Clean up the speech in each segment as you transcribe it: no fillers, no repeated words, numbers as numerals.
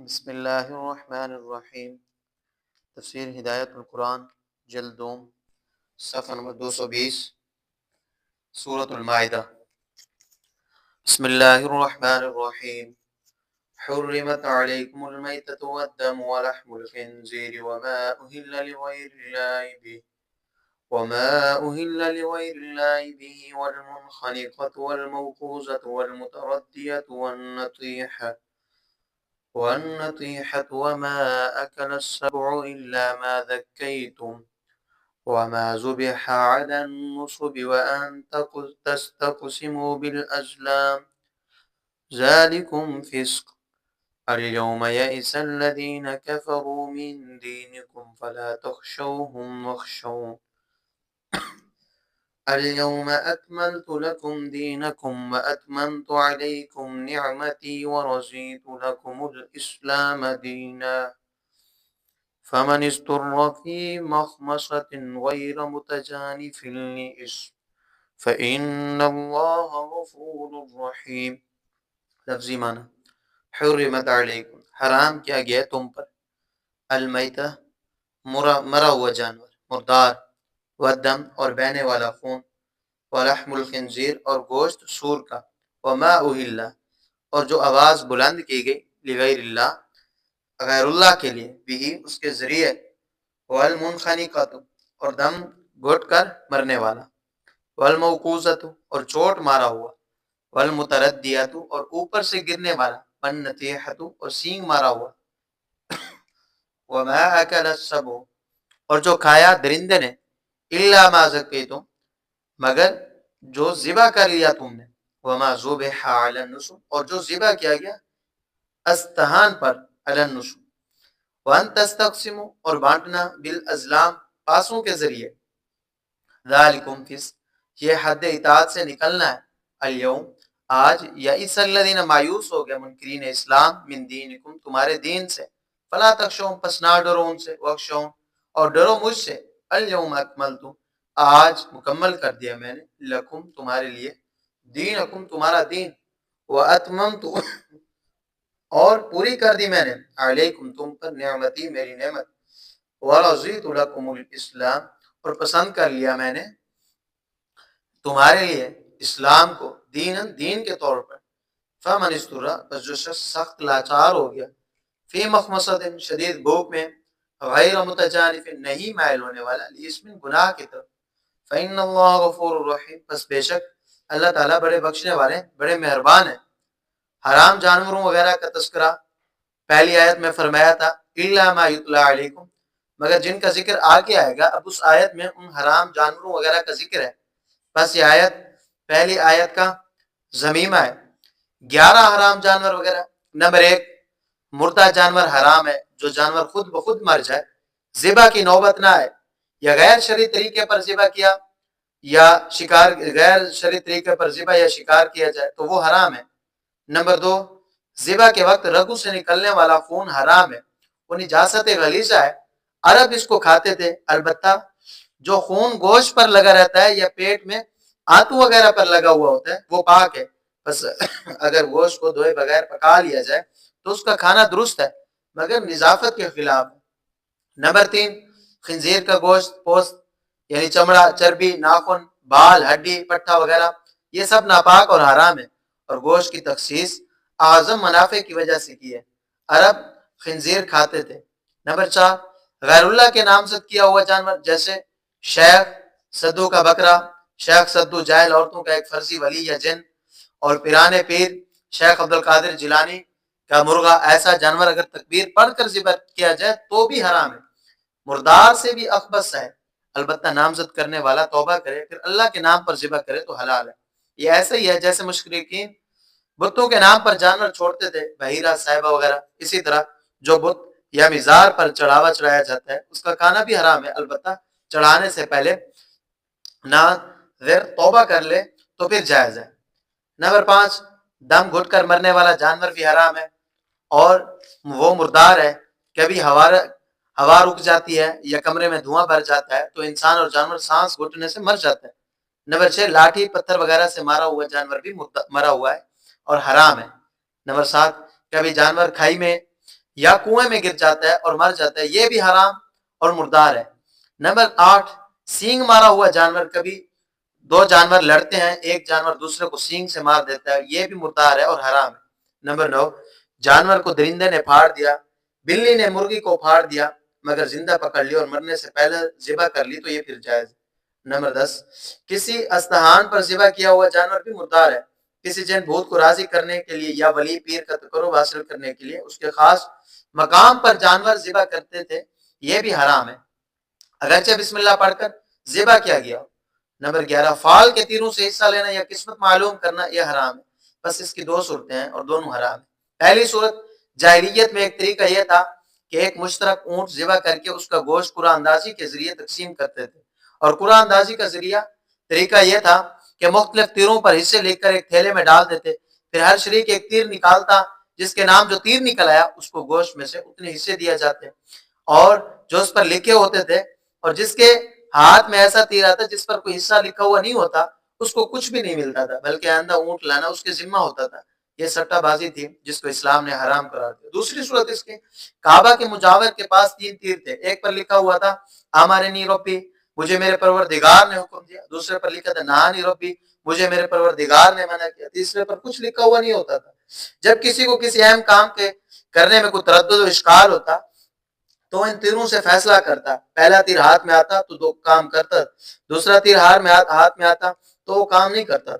بسم اللہ الرحمن الرحیم۔ تفسیر ہدایت القرآن جلد دوم، صفحہ نمبر 220، سورۃ المائدہ۔ بسم اللہ الرحمن الرحیم۔ حرمت علیکم المیتۃ والدم ولحم الخنزیر وما أهل لغیر اللہ به والمنخنقۃ والموقوذۃ والمتردیۃ والنطیحة وما أكل السبع إلا ما ذكيتم وما ذبح على النصب وأن تستقسموا بالأزلام ذلكم فسق اليوم يئس الذين كفروا من دينكم فلا تخشوهم واخشون اليوم أكملت لكم دينكم وأتممت عليكم نعمتي ورضيت لكم الإسلام دينا فمن اضطر في مخمصة غير متجانف لإثم فإن الله غفور رحيم۔ لفظی معنی، حرمت علیکم، حرام کیا گیا تم پر، المیتہ مرا ہوا جانور، مردار، والدم اور بہنے والا خون، ولحم الخنزیر اور گوشت سور کا، وما اہل اور جو آواز بلند کی گئی، لغیر اللہ غیر اللہ کے لیے، بھی اس کے ذریعے، والمنخنقۃ اور دم گھٹ کر مرنے والا، والموقوذۃ اور چوٹ مارا ہوا، والمتردیۃ اور اوپر سے گرنے والا، والنطیحۃ اور سینگ مارا ہوا، وما اکل السبع اور جو کھایا درندے نے، الا ما ذکیتم مگر جو ذبح کر لیا تم نے، وما ذبح علی النصب اور جو ذبح کیا گیا استہان پر، علی النصب، وان تستقسموا اور بانٹنا، بالازلام پاسوں کے ذریعے، ذالکم فسق یہ حد اطاعت سے نکلنا ہے، الیوم آج، یئس الذین مایوس ہو گئے منکرین اسلام، من دینکم تمہارے دین سے، فلا تخشوہم پس نہ ڈرو ان سے، واخشون اور ڈرو مجھ سے، الیوم اکملت آج مکمل کر دیا میں نے، لکم تمہارے لیے، دینکم تمہارا دین، واتممت اور پوری کر دی میں نے، علیکم تم پر، نعمتی میری نعمت، ورضیت لکم الاسلام اور پسند کر لیا میں نے تمہارے لیے اسلام کو، دین کے طور پر، فمن اضطر بس جو شخص سخت لاچار ہو گیا، فی مخمصۃ شدید بھوک میں، غیر متجانف نہیں مائل ہونے والا، لاسم گناہ کی طرف، فإن اللہ غفور الرحیم بس بے شک اللہ تعالیٰ بڑے بخشنے والے بڑے مہربان ہیں۔ حرام جانوروں وغیرہ کا تذکرہ پہلی آیت میں فرمایا تھا، الا ما یتلی علیکم مگر جن کا ذکر آگے آئے گا، اب اس آیت میں ان حرام جانوروں وغیرہ کا ذکر ہے، بس یہ آیت پہلی آیت کا ضمیمہ ہے۔ 11 حرام جانور وغیرہ، نمبر 1 مردہ جانور حرام ہے، جو جانور خود بخود مر جائے، ذبح کی نوبت نہ آئے، یا غیر شرعی طریقے پر ذبح کیا، یا شکار غیر شرعی طریقے پر ذبح یا شکار کیا جائے تو وہ حرام ہے۔ نمبر 2 ذبح کے وقت رگو سے نکلنے والا خون حرام ہے، وہ نجاست غلیظہ ہے، عرب اس کو کھاتے تھے، البتہ جو خون گوشت پر لگا رہتا ہے یا پیٹ میں آنتوں وغیرہ پر لگا ہوا ہوتا ہے وہ پاک ہے، بس اگر گوشت کو دھوئے بغیر پکا لیا جائے تو اس کا کھانا درست ہے مگر نظافت کے خلاف ہے۔ نمبر 3 خنزیر کا گوشت، پوست یعنی چمڑا، چربی، ناخن، بال، ہڈی، پٹھا وغیرہ یہ سب ناپاک اور حرام ہے، اور گوشت کی تخصیص اعظم منافع کی وجہ سے کی ہے، عرب خنزیر کھاتے تھے۔ نمبر 4 غیر اللہ کے نامزد کیا ہوا جانور، جیسے شیخ سدو کا بکرا، شیخ سدو جاہل عورتوں کا ایک فرضی ولی یا جن، اور پیرانے پیر شیخ عبدالقادر جیلانی کا مرغا، ایسا جانور اگر تکبیر پڑھ کر ذبح کیا جائے تو بھی حرام ہے، مردار سے بھی اخبث ہے، البتہ نامزد کرنے والا توبہ کرے پھر اللہ کے نام پر ذبح کرے تو حلال ہے۔ یہ ایسا ہی ہے جیسے مشرکین بتوں کے نام پر جانور چھوڑتے تھے، بحیرہ، صاحبہ وغیرہ، اسی طرح جو بت یا مزار پر چڑھاوا چڑھایا جاتا ہے اس کا کھانا بھی حرام ہے، البتہ چڑھانے سے پہلے ناظر توبہ کر لے تو پھر جائز ہے۔ نمبر 5 دم گھٹ کر مرنے والا جانور بھی حرام ہے، اور وہ مردار ہے، کبھی ہوا رک جاتی ہے یا کمرے میں دھواں بھر جاتا ہے تو انسان اور جانور سانس گھٹنے سے مر جاتا ہے۔ نمبر 6 لاٹھی پتھر وغیرہ سے مارا ہوا جانور بھی مرا ہوا ہے اور حرام ہے۔ نمبر 7 کبھی جانور کھائی میں یا کنویں میں گر جاتا ہے اور مر جاتا ہے، یہ بھی حرام اور مردار ہے۔ نمبر 8، سینگ مارا ہوا جانور، کبھی دو جانور لڑتے ہیں، ایک جانور دوسرے کو سینگ سے مار دیتا ہے، یہ بھی مردار ہے اور حرام ہے۔ نمبر 9، جانور کو درندے نے پھاڑ دیا، بلی نے مرغی کو پھاڑ دیا مگر زندہ پکڑ لی اور مرنے سے پہلے ذبح کر لی تو یہ پھر جائز۔ نمبر 10، کسی استحان پر ذبح کیا ہوا جانور بھی مردار ہے، کسی جن بھوت کو راضی کرنے کے لیے یا ولی پیر کا تقرب حاصل کرنے کے لیے اس کے خاص مقام پر جانور ذبح کرتے تھے، یہ بھی حرام ہے اگرچہ بسم اللہ پڑھ کر ذبح کیا گیا۔ نمبر 11، فال کے تیروں سے حصہ لینا یا قسمت معلوم کرنا یہ حرام ہے، بس اس کی دو صورتیں ہیں اور دونوں حرام ہیں۔ پہلی صورت، جاہلیت میں ایک طریقہ یہ تھا کہ ایک مشترک اونٹ ذبح کر کے اس کا گوشت قرآن اندازی کے ذریعے تقسیم کرتے تھے، اور قرآن اندازی کا طریقہ یہ تھا کہ مختلف تیروں پر حصے لے کر ایک تھیلے میں ڈال دیتے، پھر ہر شریک ایک تیر نکالتا، جس کے نام جو تیر نکل آیا اس کو گوشت میں سے اتنے حصے دیا جاتے، اور جو اس پر لکھے ہوتے تھے، اور جس کے ہاتھ میں ایسا تیر آتا جس پر کوئی حصہ لکھا ہوا نہیں ہوتا اس کو کچھ بھی نہیں ملتا تھا، بلکہ آئندہ اونٹ لانا اس کے ذمہ ہوتا تھا۔ یہ سٹہ بازی تھی جس کو اسلام نے حرام قرار دیا۔ دوسری صورت اس کی، کعبہ کے مجاور کے پاس 3 تیر تھے، ایک پر لکھا ہوا تھا آمرنی ربی، مجھے میرے پروردگار نے حکم دیا، دوسرے پر لکھا تھا نہانی ربی، مجھے میرے پروردگار نے منع کیا، تیسرے پر کچھ لکھا ہوا نہیں ہوتا تھا۔ جب کسی کو کسی اہم کام کے کرنے میں کوئی تردد و اشکال ہوتا تو ان تیروں سے فیصلہ کرتا، پہلا تیر ہاتھ میں آتا تو دو کام کرتا، دوسرا تیر ہاتھ میں آتا تو وہ کام نہیں کرتا،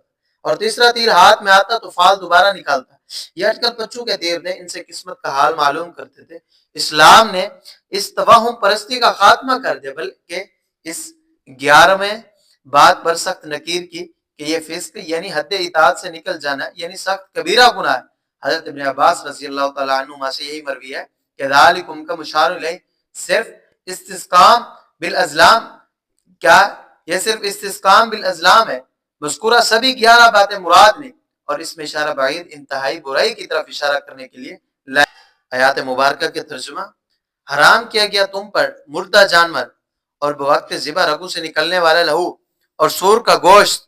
اور تیسرا تیر ہاتھ میں آتا تو فال دوبارہ نکالتا۔ یہ آج کل بچوں کے تیر نے ان سے قسمت کا حال معلوم کرتے تھے۔ اسلام نے اس توہم پرستی کا خاتمہ کر دیا، بلکہ اس 11ویں بات پر سخت نکیر کی کہ یہ فسق یعنی حد اطاعت سے نکل جانا، یعنی سخت کبیرہ گناہ ہے۔ حضرت ابن عباس رضی اللہ تعالیٰ عنہما سے یہی مروی ہے کہ ذالکم کا مشار الیہ، صرف استسقام بالازلام، کیا یہ صرف استسقام بالازلام ہے، مذکورہ سبھی 11 باتیں مراد نہیں، اور اس میں اشارہ بعید انتہائی برائی کی طرف اشارہ کرنے کے لیے آیات مبارکہ کے ترجمہ، حرام کیا گیا تم پر مردہ جانور اور بوقت ذبح رگو سے نکلنے والا لہو اور سور کا گوشت،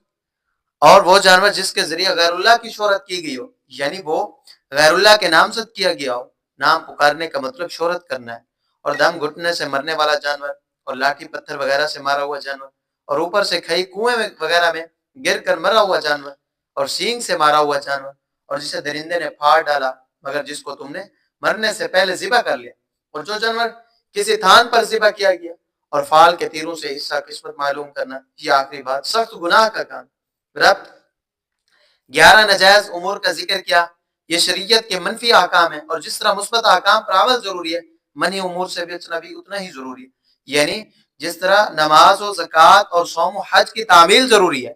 اور وہ جانور جس کے ذریعے غیر اللہ کی شہرت کی گئی ہو، یعنی وہ غیر اللہ کے نامزد کیا گیا ہو۔ نام پکارنے کا مطلب شہرت کرنا ہے، اور دم گھٹنے سے مرنے والا جانور، اور لاٹھی پتھر وغیرہ سے مارا ہوا جانور، اور اوپر سے کھئی کنویں وغیرہ میں گر کر مرا ہوا جانور، اور سینگ سے مارا ہوا جانور، اور جسے درندے نے پھاڑ ڈالا مگر جس کو تم نے مرنے سے پہلے ذبح کر لیا، اور جو جانور کسی تھان پر ذبح کیا گیا، اور فال کے تیروں سے حصہ قسمت معلوم کرنا۔ یہ آخری بات سخت گناہ کا کام۔ رب 11 نجائز امور کا ذکر کیا، یہ شریعت کے منفی احکام ہیں، اور جس طرح مثبت احکام پر عمل ضروری ہے، منہی امور سے بچنا بھی اتنا ہی ضروری ہے۔ یعنی جس طرح نماز و زکوٰۃ اور صوم و حج کی تعمیل ضروری ہے،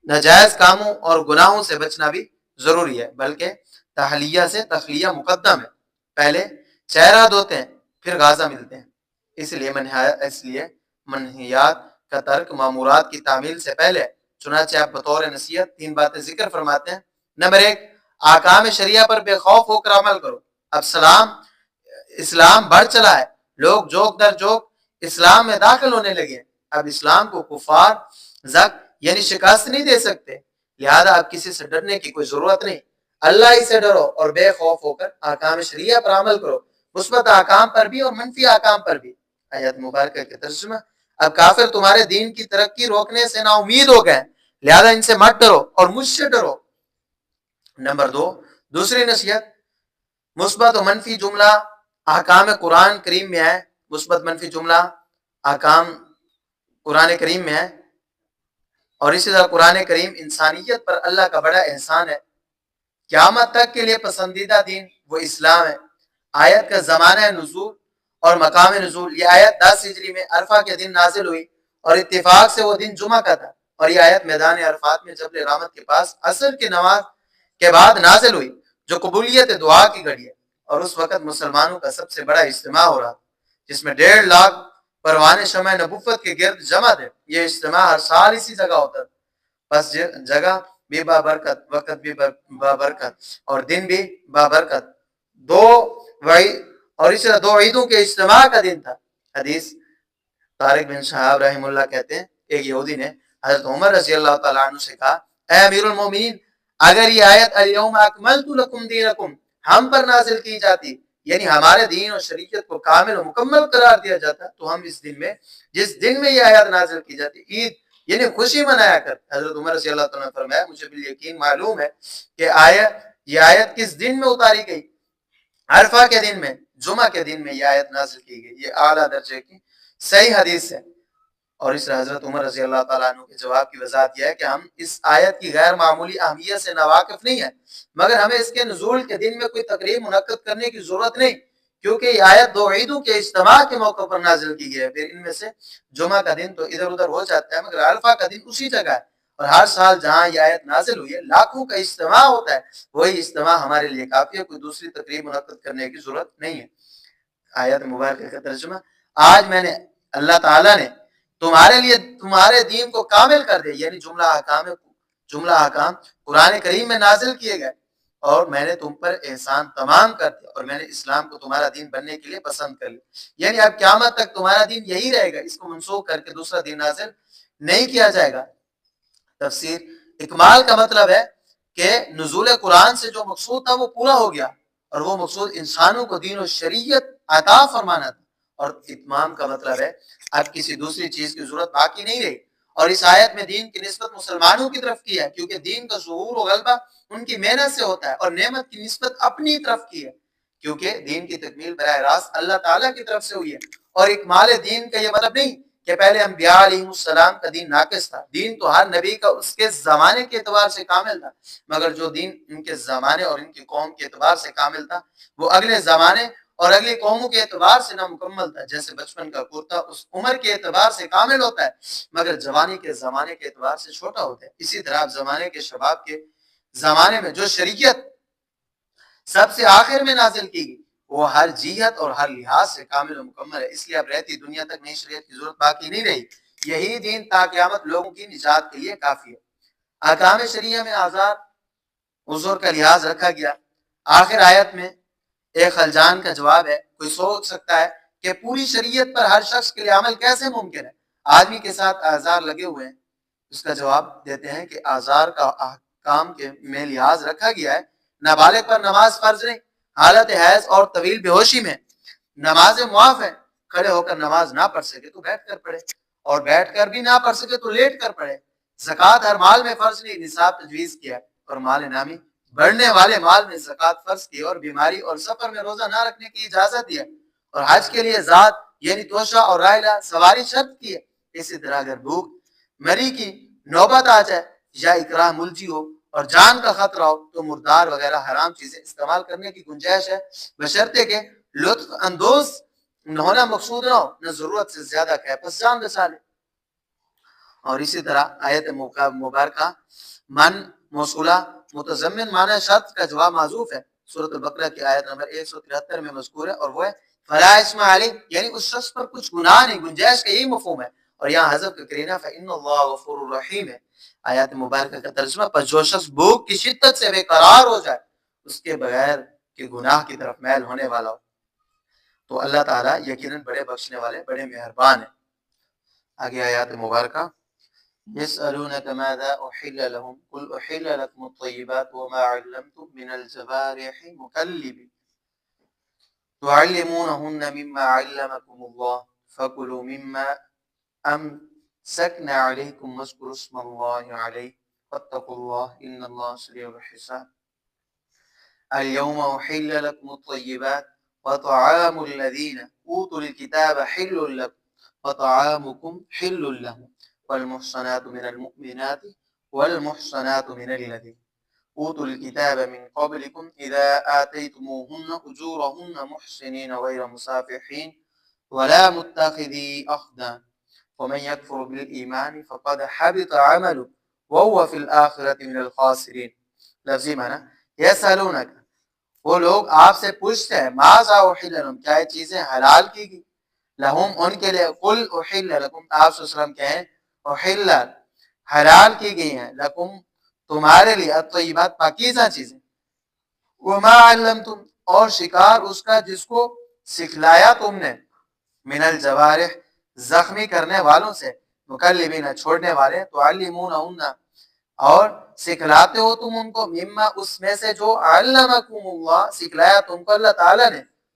ناجائز کاموں اور گناہوں سے بچنا بھی ضروری ہے، بلکہ تحلیہ سے تخلیہ مقدم ہے، پہلے چہرہ دھوتے ہیں پھر غازہ ملتے ہیں، اس لیے منہیات کا ترک مامورات کی تعمیل سے پہلے۔ چنانچہ آپ بطور نصیحت 3 باتیں ذکر فرماتے ہیں۔ نمبر 1، احکام شریعہ پر بے خوف ہو کر عمل کرو۔ اب اسلام بڑھ چلا ہے، لوگ جوک در جوک اسلام میں داخل ہونے لگے ہیں۔ اب اسلام کو کفار یعنی شکست نہیں دے سکتے، لہذا اب کسی سے ڈرنے کی کوئی ضرورت نہیں، اللہ ہی سے ڈرو اور بے خوف ہو کر احکام شریعہ پر عمل کرو، مثبت احکام پر بھی اور منفی احکام پر بھی۔ آیت مبارکہ کے ترجمہ، اب کافر تمہارے دین کی ترقی روکنے سے نا امید ہو گئے، لہذا ان سے مت ڈرو اور مجھ سے ڈرو۔ نمبر 2، دوسری نصیحت، مثبت و منفی جملہ احکام قرآن کریم میں ہے، مثبت منفی جملہ احکام قرآن کریم میں ہے، اور اسی طرح قرآن کریم انسانیت پر اللہ کا بڑا احسان ہے، قیامت تک کے لیے پسندیدہ دین وہ اسلام ہے۔ آیت کا زمانہ نزول اور مقام نزول، یہ آیت 10 ہجری میں عرفہ کے دن نازل ہوئی، اور اتفاق سے وہ دن جمعہ کا تھا، اور یہ آیت میدان عرفات میں جبل رحمت کے پاس عصر کی نماز کے بعد نازل ہوئی، جو قبولیت دعا کی گھڑی ہے، اور اس وقت مسلمانوں کا سب سے بڑا اجتماع ہو رہا تھا، جس میں 1.5 لاکھ پروانے شمع نبوت کے گرد جمع تھے۔ یہ اجتماع ہر سال اسی جگہ ہوتا تھا، بس جگہ بھی بابرکت، وقت بھی بابرکت، اور دن بھی بابرکت، اور اسی طرح 2 عیدوں کے اجتماع کا دن تھا۔ حدیث طارق بن شہاب رحم اللہ کہتے ہیں، ایک یہودی نے حضرت عمر رضی اللہ تعالیٰ عنہ سے کہا، اے امیر المومنین، اگر یہ آیت الیوم اکملت لکم دینکم ہم پر نازل کی جاتی یعنی ہمارے دین اور شریعت کو کامل و مکمل قرار دیا جاتا، تو ہم اس دن میں، جس دن میں یہ آیات نازل کی جاتی، عید یعنی خوشی منایا کرتے۔ حضرت عمر رضی اللہ تعالیٰ نے فرمایا مجھے بالیقین معلوم ہے کہ یہ آیت کس دن میں اتاری گئی، عرفہ کے دن میں، جمعہ کے دن میں یہ آیت نازل کی گئی۔ یہ اعلیٰ درجے کی صحیح حدیث ہے۔ اور اس حضرت عمر رضی اللہ تعالیٰ عنہ کے جواب کی وضاحت یہ ہے کہ ہم اس آیت کی غیر معمولی اہمیت سے ناواقف نہیں ہیں، مگر ہمیں اس کے نزول کے دن میں کوئی تقریب منعقد کرنے کی ضرورت نہیں، کیونکہ یہ آیت دو عیدوں کے اجتماع کے موقع پر نازل کی گئی ہے۔ پھر ان میں سے جمعہ کا دن تو ادھر ادھر ہو جاتا ہے، مگر عرفہ کا دن اسی جگہ ہے، اور ہر سال جہاں یہ آیت نازل ہوئی ہے لاکھوں کا اجتماع ہوتا ہے، وہی اجتماع ہمارے لیے کافی ہے، کوئی دوسری تقریب منعقد کرنے کی ضرورت نہیں ہے۔ آیت مبارکہ کا ترجمہ، آج میں نے اللہ تعالیٰ نے تمہارے لیے تمہارے دین کو کامل کر دیا، یعنی جملہ احکام قرآن کریم میں نازل کیے گئے، اور میں نے تم پر احسان تمام کر دیا، اور میں نے اسلام کو تمہارا دین بننے کے لیے پسند کر لیا، یعنی اب قیامت تک تمہارا دین یہی رہے گا، اس کو منسوخ کر کے دوسرا دین نازل نہیں کیا جائے گا۔ تفسیر اکمال کا مطلب ہے کہ نزول قرآن سے جو مقصود تھا وہ پورا ہو گیا، اور وہ مقصود انسانوں کو دین و شریعت عطا فرمانا تھا، اور اتمام کا مطلب ہے اب کسی دوسری چیز کی ضرورت باقی نہیں رہی۔ اور اس آیت میں دین کی نسبت مسلمانوں کی طرف کی ہے، کیونکہ دین کا ظہور و غلبہ ان کی محنت سے ہوتا ہے، اور نعمت کی نسبت اپنی طرف کی ہے، کیونکہ دین کی تکمیل براہ راست اللہ تعالیٰ کی طرف سے ہوئی ہے۔ اور اکمال دین کا یہ مطلب نہیں کہ پہلے انبیاء علیہ السلام کا دین ناقص تھا، دین تو ہر نبی کا اس کے زمانے کے اعتبار سے کامل تھا، مگر جو دین ان کے زمانے اور ان کی قوم کے اعتبار سے کامل تھا وہ اگلے زمانے اور اگلی قوموں کے اعتبار سے نامکمل تھا۔ جیسے بچپن کا کرتا اس عمر کے اعتبار سے کامل ہوتا ہے، مگر جوانی کے زمانے کے اعتبار سے چھوٹا ہوتا ہے، اسی طرح زمانے کے شباب کے زمانے میں جو شریعت سب سے آخر میں نازل کی گئی وہ ہر جہت اور ہر لحاظ سے کامل و مکمل ہے، اس لیے اب رہتی دنیا تک نئی شریعت کی ضرورت باقی نہیں رہی، یہی دین تا قیامت لوگوں کی نجات کے لیے کافی ہے۔ احکام شریعہ میں آزاد عذر کا لحاظ رکھا گیا۔ آخر آیت میں ایک خلجان کا جواب ہے۔ کوئی سوچ سکتا ہے کہ پوری شریعت پر ہر شخص کے لیے عمل کیسے ممکن ہے، آدمی کے ساتھ آزار لگے ہوئے ہیں؟ اس کا جواب دیتے ہیں کہ آزار کا احکام کے میں لحاظ رکھا گیا ہے۔ نابالغ پر نماز فرض نہیں، حالت حیض اور طویل بے ہوشی میں نماز معاف ہے، کھڑے ہو کر نماز نہ پڑھ سکے تو بیٹھ کر پڑھے، اور بیٹھ کر بھی نہ پڑھ سکے تو لیٹ کر پڑھے۔ زکوٰۃ ہر مال میں فرض نہیں، نصاب تجویز کیا ہے، اور مال نامی بڑھنے والے مال میں زکوٰۃ فرض کی، اور بیماری اور سفر میں روزہ نہ رکھنے کی اجازت دی ہے، اور حج کے لیے ذات یعنی توشہ اور راحلہ سواری شرط کی ہے۔ اسی طرح اگر بھوک مری کی نوبت آ جائے یا اکراہ ملجی ہو اور جان کا خطرہ ہو تو مردار وغیرہ حرام چیزیں استعمال کرنے کی گنجائش ہے، بشرطے کہ لطف اندوز ہونا مقصود نہ ہو، نہ ضرورت سے زیادہ کہے پس جان بچا لے۔ اور اسی طرح آیت مبارکہ من موصولہ متضمن معنی شرط کا جواب معذوف ہے، سورۃ البقرہ کی آیت نمبر 173 میں مذکور ہے، اور وہ ہے فلا اسم علیہ، یعنی اس شخص پر کچھ گناہ نہیں، گنجائش کا یہی مفہوم ہے، اور یہاں حذف کا کرینہ فإن اللہ غفور الرحیم ہے۔ آیات مبارکہ کا ترجمہ، پر جو شخص بھوک کی شدت سے بے قرار ہو جائے اس کے بغیر کہ گناہ کی طرف میل ہونے والا ہو تو اللہ تعالیٰ یقیناً بڑے بخشنے والے، بڑے مہربان ہیں۔ آگے آیات مبارکہ، يسألونك ماذا أحل لهم قل أحل لكم الطيبات وما علمتم من الجوارح مكلبين تعلمونهن مما علمكم الله فكلوا مما أمسكنا عليكم واذكروا اسم الله عليه واتقوا الله إن الله سريع الحساب اليوم أحل لكم الطيبات وطعام الذين أوتوا الكتاب حل لكم وطعامكم حل لهم والمحصنات من المؤمنات والمحصنات من الذين أوتوا الكتاب من قبلكم إذا آتيتموهن أجورهن محسنين غير مسافحين ولا متخذي أخدان ومن يكفر بالإيمان فقد حبط عمله وهو في الآخرة من الخاسرين۔ لفظی معنی، يسألونك، وہ لوگ آپ سے پوچھتے ہیں، ماذا أحل لهم، کیا یہ چیزیں حلال کی گئی، لہم ان کے لیے، قل أحل لكم، آپ صلی اللہ علیہ وسلم کہیں احل حلال کی گئی ہیں، لکم تمہارے لیے، الطیبات پاکیزہ چیزیں، وما علمتم اور شکار اس کا جس کو سکھلایا تم نے، من الجوارح زخمی کرنے والوں سے، مکلبین چھوڑنے والے، تعلمونہن اور سکھلاتے ہو تم ان کو، مما اس میں سے جو علمکم اللہ سکھلایا تم کو اللہ تعالیٰ نے،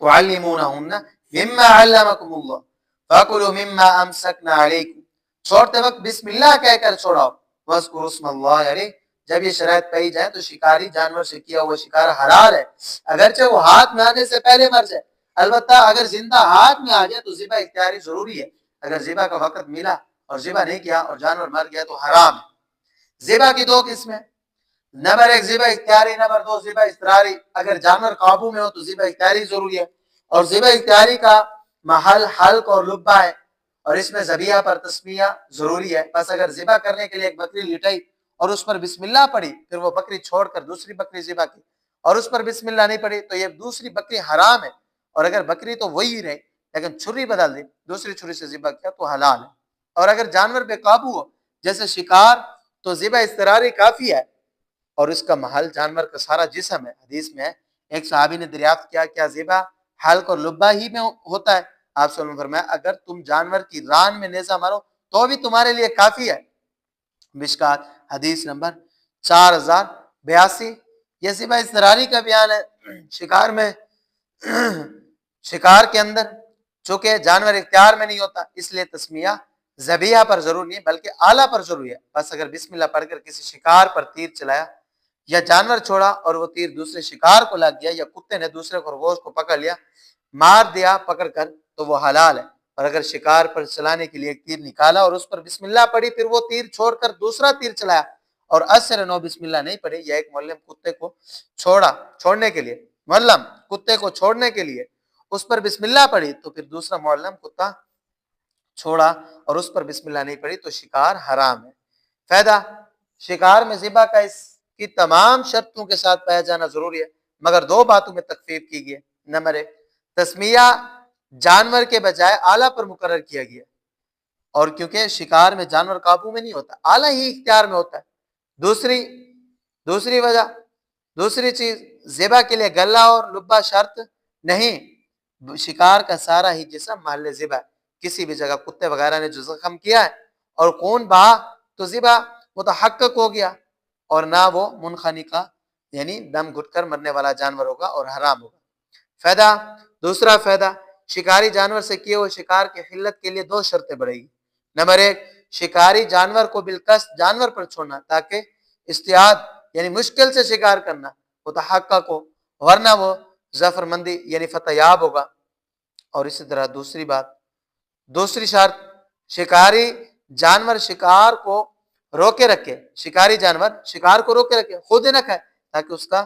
تعلمونہن مما علمکم اللہ فکلوا مما امسکنا علیکم، چھوڑتے وقت بسم اللہ کہہ کر چھوڑاؤ، واذکروا اسم اللہ علیہ، جب یہ شرائط پائی جائے تو شکاری جانور سے کیا ہوا شکار حلال ہے، اگرچہ وہ ہاتھ میں آنے سے پہلے مر جائے۔ البتہ اگر زندہ ہاتھ میں آ جائے تو ذبح اختیاری ضروری ہے، اگر ذبح کا وقت ملا اور ذبح نہیں کیا اور جانور مر گیا تو حرام ہے۔ ذبح کی دو قسمیں، نمبر ایک ذبح اختیاری، نمبر دو ذبح اضطراری۔ اگر جانور قابو میں ہو تو ذبح اختیاری ضروری ہے، اور ذبح اختیاری کا محل حلق اور لبہ ہے، اور اس میں ذبیحہ پر تسمیہ ضروری ہے۔ بس اگر ذبح کرنے کے لیے ایک بکری لٹائی اور اس پر بسم اللہ پڑھی، پھر وہ بکری چھوڑ کر دوسری بکری ذبح کی اور اس پر بسم اللہ نہیں پڑھی تو یہ دوسری بکری حرام ہے، اور اگر بکری تو وہی رہے لیکن چھری بدل دی، دوسری چھری سے ذبح کیا تو حلال ہے۔ اور اگر جانور بے قابو ہو جیسے شکار تو ذبح اضطراری کافی ہے، اور اس کا محل جانور کا سارا جسم ہے۔ حدیث میں ہے ایک صحابی نے دریافت کیا کیا ذبح حلق اور لبہ ہی میں ہوتا ہے؟ آپ صلی اللہ علیہ وسلم نے فرمایا اگر تم جانور کی ران میں نیزہ مارو تو بھی تمہارے لیے کافی ہے۔ مشکات حدیث نمبر 4082۔ یہ ذبح اضطراری کا بیان ہے۔ شکار میں شکار کے اندر چونکہ جانور اختیار میں نہیں ہوتا اس لیے تسمیہ ذبیحہ پر ضرور نہیں بلکہ آلہ پر ضروری ہے۔ بس اگر بسم اللہ پڑھ کر کسی شکار پر تیر چلایا یا جانور چھوڑا اور وہ تیر دوسرے شکار کو لگ گیا یا کتے نے دوسرے خرگوش کو پکڑ لیا مار دیا پکڑ کر تو وہ حلال ہے، اور اگر شکار پر چلانے کے لیے ایک تیر نکالا اور اس پر بسم اللہ پڑھی پھر وہ تیر چھوڑ کر دوسرا تیر چلایا اور اثر نو بسم اللہ نہیں پڑھی، یا ایک معلم کتے کو چھوڑنے کے لیے اس پر بسم اللہ پڑھی تو پھر دوسرا معلم کتا چھوڑا اور اس پر بسم اللہ نہیں پڑھی تو شکار حرام ہے۔ فائدہ، شکار میں ذبح کا اس کی تمام شرطوں کے ساتھ پایا جانا ضروری ہے مگر دو باتوں میں تخفیف کی گئی ہے۔ نمبر ایک، تسمیہ جانور کے بجائے آلہ پر مقرر کیا گیا، اور کیونکہ شکار میں جانور قابو میں نہیں ہوتا، آلہ ہی اختیار میں ہوتا ہے۔ دوسری وجہ، دوسری چیز، ذبح کے لیے گلا اور لبہ شرط نہیں، شکار کا سارا ہی جسم محل ذبح ہے۔ کسی بھی جگہ کتے وغیرہ نے جو زخم کیا ہے اور خون بہا تو ذبح متحقق ہو گیا، اور نہ وہ منخنقہ یعنی دم گھٹ کر مرنے والا جانور ہوگا اور حرام ہوگا۔ فائدہ، دوسرا فائدہ، شکاری جانور سے کیے ہوئے شکار کی حلت کے لیے دو شرطیں بڑھے گی۔ نمبر ایک، شکاری جانور کو بالقصد جانور پر چھوڑنا تاکہ استعداد یعنی مشکل سے شکار کرنا متحقق ہو، ورنہ وہ ظفر مندی یعنی فتح یاب ہوگا۔ اور اسی طرح دوسری شرط، شکاری جانور شکار کو روکے رکھے، شکاری جانور شکار کو روکے رکھے، خود نہ کھائے تاکہ اس کا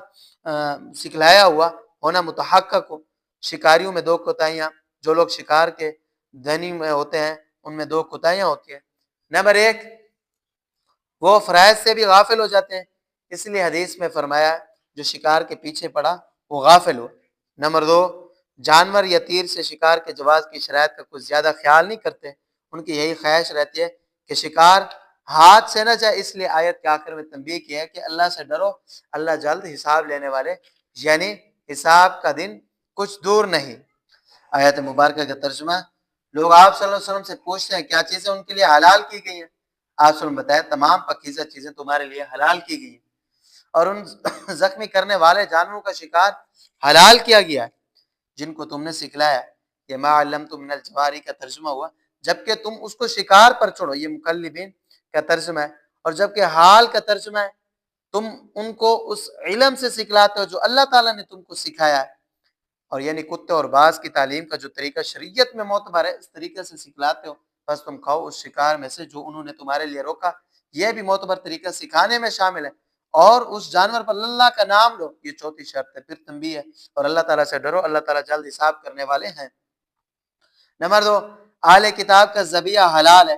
سکھلایا ہوا ہونا متحقق ہو۔ شکاریوں میں دو کوتاہیاں، جو لوگ شکار کے دھنی میں ہوتے ہیں ان میں دو کوتاہیاں ہوتی ہیں۔ نمبر ایک، وہ فرائض سے بھی غافل ہو جاتے ہیں، اس لیے حدیث میں فرمایا جو شکار کے پیچھے پڑا وہ غافل ہو۔ نمبر دو، جانور یا تیر سے شکار کے جواز کی شرائط کا کچھ زیادہ خیال نہیں کرتے، ان کی یہی خواہش رہتی ہے کہ شکار ہاتھ سے نہ جائے، اس لیے آیت کے آخر میں تنبیہ کیا ہے کہ اللہ سے ڈرو، اللہ جلد حساب لینے والے، یعنی حساب کا دن کچھ دور نہیں۔ آیت مبارکہ کا ترجمہ، لوگ آپ صلی اللہ علیہ وسلم سے پوچھتے ہیں کیا چیزیں ان کے لیے حلال کی گئی ہیں؟ آپ صلی اللہ علیہ وسلم بتائیں تمام پاکیزہ چیزیں تمہارے لیے حلال کی گئی ہیں، اور ان زخمی کرنے والے جانوروں کا شکار حلال کیا گیا ہے جن کو تم نے سکھلایا۔ یہ ما علمتم من الجواری کا ترجمہ ہوا، جبکہ تم اس کو شکار پر چھوڑو، یہ مقلبین کا ترجمہ ہے، اور جبکہ حال کا ترجمہ ہے تم ان کو اس علم سے سکھلاتے ہو جو اللہ تعالیٰ نے تم کو سکھایا ہے، اور یعنی کتے اور باز کی تعلیم کا جو طریقہ شریعت میں معتبر ہے اس طریقے سے سکھلاتے ہو، بس تم کھاؤ اس شکار میں سے جو انہوں نے تمہارے لیے روکا، یہ بھی معتبر طریقہ سکھانے میں شامل ہے، اور اس جانور پر اللہ کا نام لو، یہ چوتھی شرط ہے۔ پھر تنبیہ ہے، اور اللہ تعالیٰ سے ڈرو، اللہ تعالیٰ جلد حساب کرنے والے ہیں۔ نمبر دو، اہل کتاب کا ذبیحہ حلال ہے۔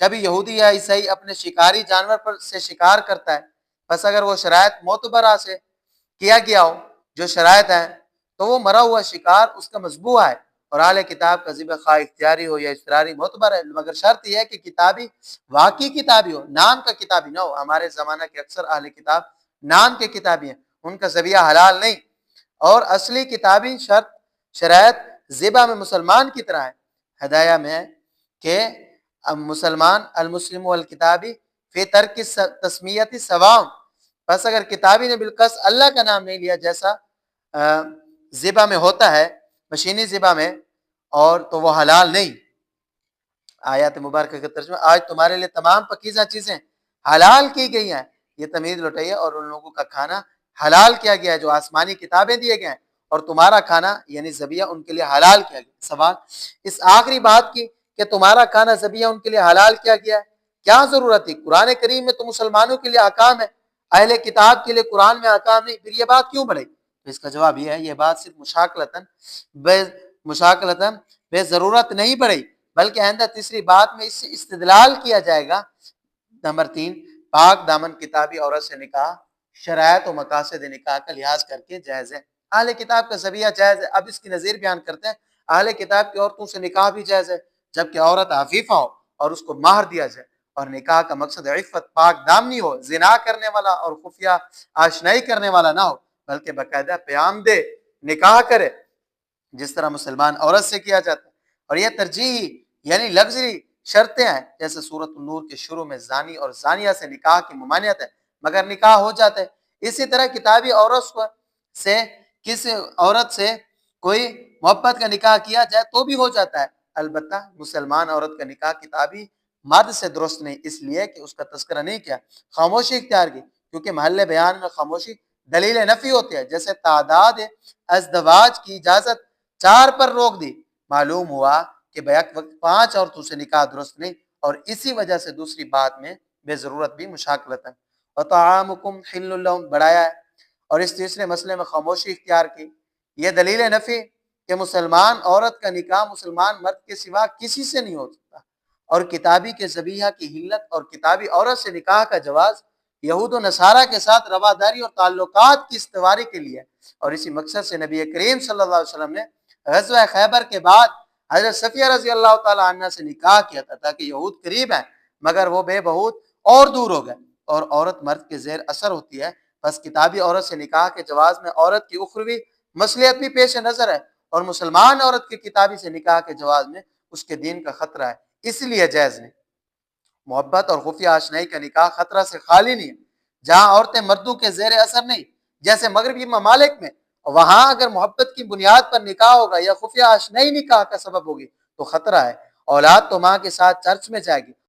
کبھی یہودی یا عیسائی اپنے شکاری جانور پر سے شکار کرتا ہے، بس اگر وہ شرائط معتبرہ سے کیا گیا ہو جو شرائط ہیں تو وہ مرا ہوا شکار اس کا مذبوح ہے، اور اہل کتاب کا ذبح خواہ اختیاری ہو یا اضطراری معتبر ہے، مگر شرط یہ ہے کہ کتابی واقعی کتابی ہو، نام کا کتابی نہ ہو۔ ہمارے زمانہ کے اکثر اہل کتاب نام کے کتابی ہیں، ان کا ذبیحہ حلال نہیں، اور اصلی کتابی شرائط ذبح میں مسلمان کی طرح ہے۔ ہدایہ میں ہے کہ مسلمان المسلم والکتابی فی ترک تسمیت سواء، بس اگر کتابی نے بالکل اللہ کا نام نہیں لیا جیسا ذبح میں ہوتا ہے، مشینی ذبح میں، اور تو وہ حلال نہیں۔ آیات مبارکہ کا ترجمہ، آج تمہارے لیے تمام پاکیزہ چیزیں حلال کی گئی ہیں، یہ تمیز لوٹائیے، اور ان لوگوں کا کھانا حلال کیا گیا ہے جو آسمانی کتابیں دیے گئے ہیں، اور تمہارا کھانا یعنی ذبیحہ ان کے لیے حلال کیا گیا۔ سوال اس آخری بات کی کہ تمہارا کھانا ذبیحہ ان کے لیے حلال کیا گیا ہے، کیا ضرورت تھی؟ قرآن کریم میں تو مسلمانوں کے لیے احکام ہے، اہل کتاب کے لیے قرآن میں احکام نہیں، پھر یہ بات کیوں بڑھئی؟ تو اس کا جواب یہ ہے، یہ بات صرف مشاکلتاً بے ضرورت نہیں بڑھئی، بلکہ آئندہ تیسری بات میں اس سے استدلال کیا جائے گا۔ نمبر 3، پاک دامن کتابی عورت سے نکاح شرائط و مقاصد نکاح کا لحاظ کر کے جائز ہے۔ اہل کتاب کا ذبیحہ جائز ہے۔ اب اس کی نظیر بیان کرتے ہیں، اہل کتاب کی عورتوں سے نکاح بھی جائز ہے، جبکہ عورت عفیفہ ہو اور اس کو مہر دیا جائے، اور نکاح کا مقصد عفت، پاک دامنی ہو، زنا کرنے والا اور خفیہ آشنائی کرنے والا نہ ہو، بلکہ باقاعدہ پیام دے نکاح کرے، جس طرح مسلمان عورت سے کیا جاتا ہے۔ اور یہ ترجیحی یعنی لگژری شرطیں ہیں، جیسے سورۃ النور کے شروع میں زانی اور زانیہ سے نکاح کی ممانعت ہے، مگر نکاح ہو جاتا ہے۔ اسی طرح کتابی عورت سے کسی عورت سے کوئی محبت کا نکاح کیا جائے تو بھی ہو جاتا ہے، البتہ مسلمان عورت کا نکاح کتابی مرد سے درست نہیں، اس لیے کہ اس کا تذکرہ نہیں کیا، خاموشی اختیار کی، کیونکہ محل بیان میں خاموشی دلیل نفی ہوتی ہے۔ جیسے تعداد ازدواج کی اجازت 4 پر روک دی، معلوم ہوا کہ بیک وقت 5 عورتوں سے نکاح درست نہیں، اور اسی وجہ سے دوسری بات میں بے ضرورت بھی مشاکلت ہے۔ وطعامکم حل لہم بڑھایا ہے، اور اس تیسرے مسئلے میں خاموشی اختیار کی، یہ دلیل نفی کہ مسلمان عورت کا نکاح مسلمان مرد کے سوا کسی سے نہیں ہو سکتا، اور کتابی کے ذبیحہ کی حلت اور کتابی عورت سے نکاح کا جواز یہود و نصارہ کے ساتھ رواداری اور تعلقات کی استواری کے لیے، اور اسی مقصد سے نبی کریم صلی اللہ علیہ وسلم نے غزوہ خیبر کے بعد حضرت صفیہ رضی اللہ تعالی عنہ سے نکاح کیا تھا، تاکہ یہود قریب ہیں مگر وہ بے بہود اور دور ہو گئے، اور عورت مرد کے زیر اثر ہوتی ہے، بس کتابی عورت سے نکاح کے جواز میں عورت کی اخروی مصلحت بھی پیش نظر ہے، اور مسلمان عورت کے کتابی سے نکاح کے جواز میں اس کے دین کا خطرہ ہے، اس لیے جائز نہیں۔ محبت اور خفیہ آشنائی کا نکاح خطرہ سے خالی نہیں ہے، جہاں عورتیں مردوں کے زیر اثر نہیں، جیسے مغربی ممالک میں، وہاں اگر محبت کی بنیاد پر نکاح ہوگا یا خفیہ آشنائی نکاح کا سبب ہوگی تو خطرہ ہے۔ اولاد تو ماں کے ساتھ چرچ میں جائے گی،